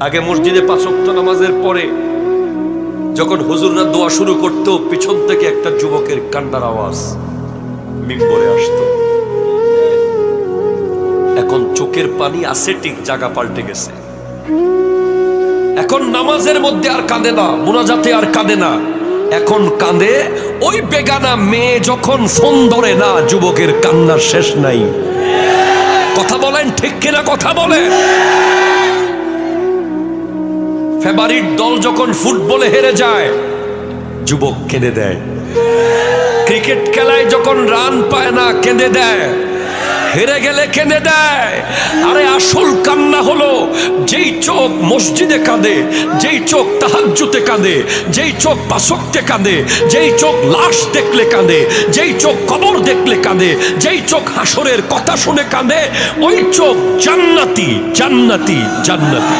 আগে মসজিদে 5 ওয়াক্ত নামাজের পরে যখন হুজুররা দোয়া শুরু করতো, পিছন থেকে একটা যুবকের কান্নার আওয়াজ মিম্বরে আসতো। এখন চোখের পানি আছে ঠিক, জায়গা পাল্টে গেছে। এখন নামাজের মধ্যে আর কাঁদে না, মুনাজাতে আর কাঁদে না, এখন কাঁদে ওই বেগানা মেয়ে যখন ফোন ধরে না। যুবকের কান্নার শেষ নাই। কথা বলেন ঠিক কিনা? কথা বলেন। ফেভারিট দল যখন ফুটবলে হেরে যায়, যুবক কেঁদে দেয়। ক্রিকেট খেলায় যখন রান পায় না, কেঁদে দেয়। হেরে গেলে কেঁদে দেয়। আরে আসল কান্না হলো যেই চোখ মসজিদে কাঁদে, যেই চোখ তাহাজ্জুদে কাঁদে, যেই চোখ 5 ওয়াক্তে কাঁদে, যেই চোখ লাশ দেখলে কাঁদে, যেই চোখ কবর দেখলে কাঁদে, যেই চোখ হাসরের কথা শুনে কাঁদে, ওই চোখ জান্নাতি জান্নাতি জান্নাতি।